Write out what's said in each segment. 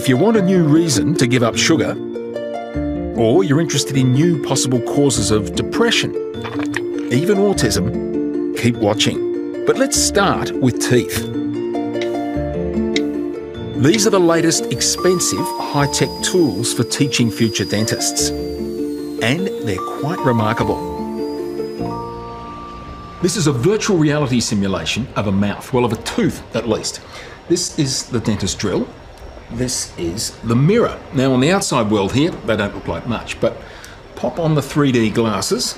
If you want a new reason to give up sugar, or you're interested in new possible causes of depression, even autism, keep watching. But let's start with teeth. These are the latest expensive high-tech tools for teaching future dentists. And they're quite remarkable. This is a virtual reality simulation of a mouth, well, of a tooth at least. This is the dentist drill. This is the mirror. Now, on the outside world here, they don't look like much, but pop on the 3D glasses,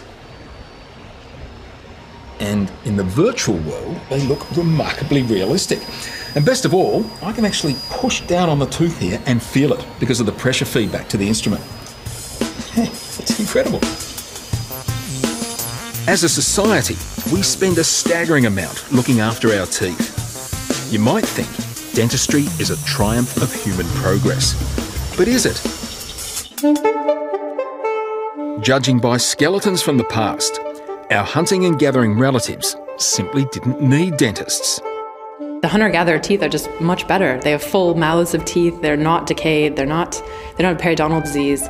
and in the virtual world, they look remarkably realistic. And best of all, I can actually push down on the tooth here and feel it because of the pressure feedback to the instrument. It's incredible. As a society, we spend a staggering amount looking after our teeth. You might think dentistry is a triumph of human progress. But is it? Judging by skeletons from the past, our hunting and gathering relatives simply didn't need dentists. The hunter-gatherer teeth are just much better. They have full mouths of teeth, they're not decayed, they don't have periodontal disease.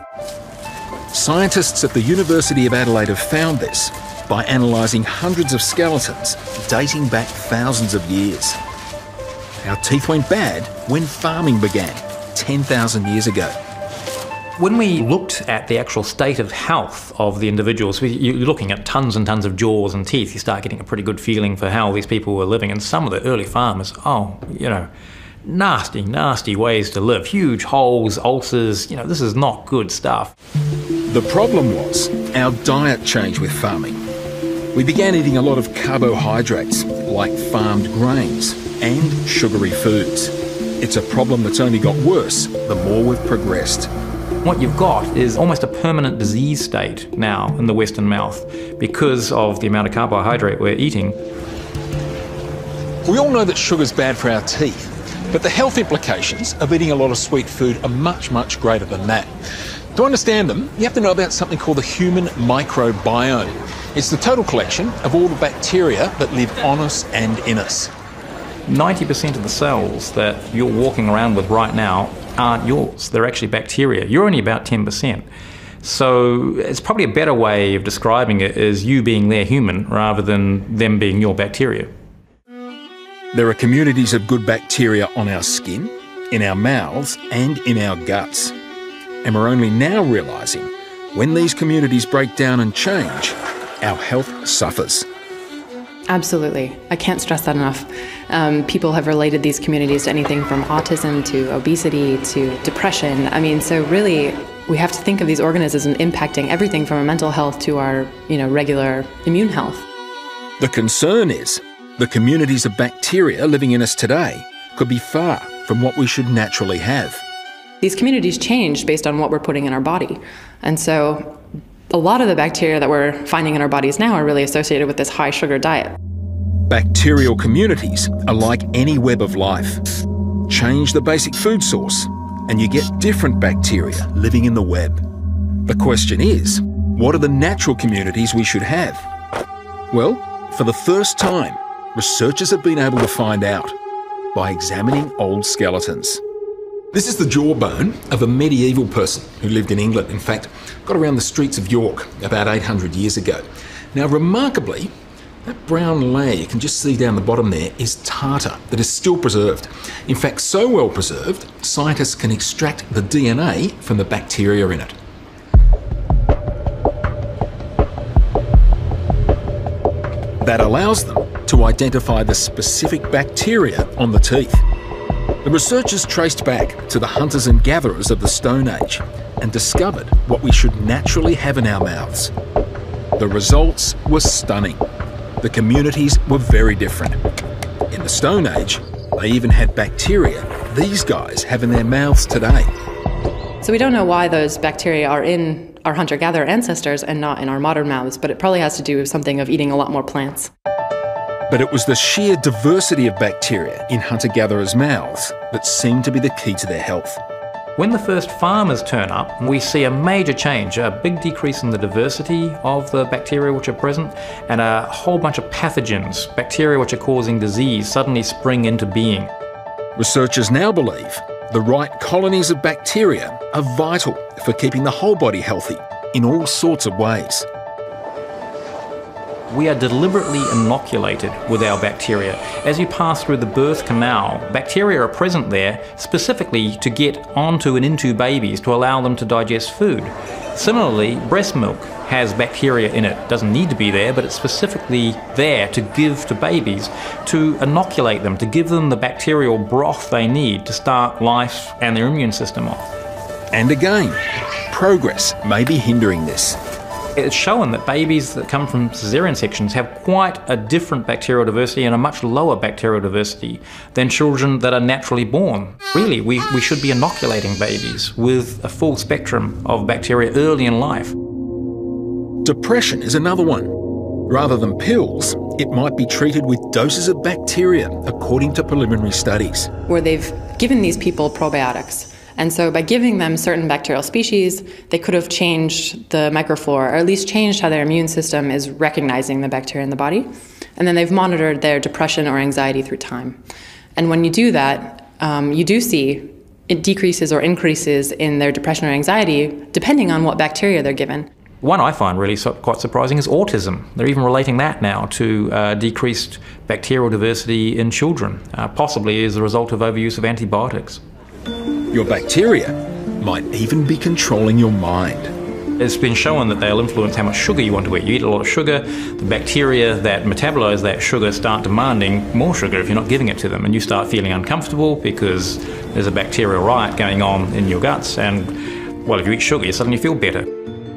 Scientists at the University of Adelaide have found this by analysing hundreds of skeletons dating back thousands of years. Our teeth went bad when farming began 10,000 years ago. When we looked at the actual state of health of the individuals, you're looking at tons and tons of jaws and teeth, you start getting a pretty good feeling for how these people were living. And some of the early farmers, nasty, nasty ways to live. Huge holes, ulcers, this is not good stuff. The problem was our diet changed with farming. We began eating a lot of carbohydrates, like farmed grains, and sugary foods. It's a problem that's only got worse the more we've progressed. What you've got is almost a permanent disease state now in the Western mouth because of the amount of carbohydrate we're eating. We all know that sugar's bad for our teeth, but the health implications of eating a lot of sweet food are much, much greater than that. To understand them, you have to know about something called the human microbiome. It's the total collection of all the bacteria that live on us and in us. 90% of the cells that you're walking around with right now aren't yours. They're actually bacteria. You're only about 10%. So it's probably a better way of describing it as you being their human rather than them being your bacteria. There are communities of good bacteria on our skin, in our mouths and in our guts. And we're only now realising when these communities break down and change, our health suffers. Absolutely. I can't stress that enough. People have related these communities to anything from autism to obesity to depression. So really, we have to think of these organisms as impacting everything from our mental health to our, regular immune health. The concern is the communities of bacteria living in us today could be far from what we should naturally have. These communities change based on what we're putting in our body. And so a lot of the bacteria that we're finding in our bodies now are really associated with this high sugar diet. Bacterial communities are like any web of life. Change the basic food source and you get different bacteria living in the web. The question is, what are the natural communities we should have? Well, for the first time, researchers have been able to find out by examining old skeletons. This is the jawbone of a medieval person who lived in England. In fact, got around the streets of York about 800 years ago. Now, remarkably, that brown layer you can just see down the bottom there is tartar that is still preserved. In fact, so well preserved, scientists can extract the DNA from the bacteria in it. That allows them to identify the specific bacteria on the teeth. The researchers traced back to the hunters and gatherers of the Stone Age and discovered what we should naturally have in our mouths. The results were stunning. The communities were very different. In the Stone Age, they even had bacteria these guys have in their mouths today. So we don't know why those bacteria are in our hunter-gatherer ancestors and not in our modern mouths, but it probably has to do with something of eating a lot more plants. But it was the sheer diversity of bacteria in hunter-gatherers' mouths that seemed to be the key to their health. When the first farmers turn up, we see a major change, a big decrease in the diversity of the bacteria which are present, and a whole bunch of pathogens, bacteria which are causing disease, suddenly spring into being. Researchers now believe The right colonies of bacteria are vital for keeping the whole body healthy in all sorts of ways. We are deliberately inoculated with our bacteria. As you pass through the birth canal, bacteria are present there specifically to get onto and into babies to allow them to digest food. Similarly, breast milk has bacteria in it. It doesn't need to be there, but it's specifically there to give to babies, to inoculate them, to give them the bacterial broth they need to start life and their immune system off. And again, progress may be hindering this. It's shown that babies that come from caesarean sections have quite a different bacterial diversity and a much lower bacterial diversity than children that are naturally born. Really, we should be inoculating babies with a full spectrum of bacteria early in life. Depression is another one. Rather than pills, it might be treated with doses of bacteria, according to preliminary studies. Where they've given these people probiotics. And so by giving them certain bacterial species, they could have changed the microflora, or at least changed how their immune system is recognizing the bacteria in the body. And then they've monitored their depression or anxiety through time. And when you do that, you do see it decreases or increases in their depression or anxiety, depending on what bacteria they're given. One I find really quite surprising is autism. They're even relating that now to decreased bacterial diversity in children, possibly as a result of overuse of antibiotics. Your bacteria might even be controlling your mind. It's been shown that they'll influence how much sugar you want to eat. You eat a lot of sugar, the bacteria that metabolize that sugar start demanding more sugar if you're not giving it to them, and you start feeling uncomfortable because there's a bacterial riot going on in your guts, and, well, if you eat sugar, you suddenly feel better.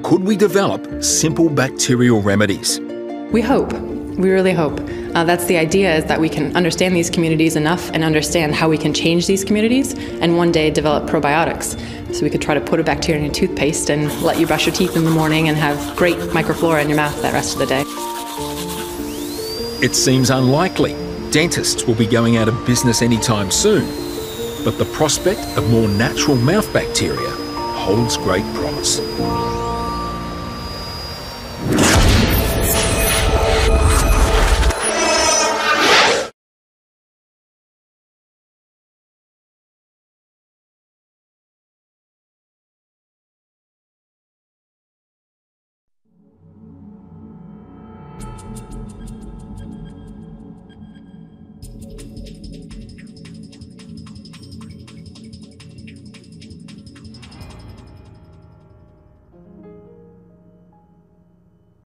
Could we develop simple bacterial remedies? We hope. We really hope. That's the idea, is that we can understand these communities enough and understand how we can change these communities and one day develop probiotics. So we could try to put a bacteria in your toothpaste and let you brush your teeth in the morning and have great microflora in your mouth that rest of the day. It seems unlikely dentists will be going out of business anytime soon, but the prospect of more natural mouth bacteria holds great promise.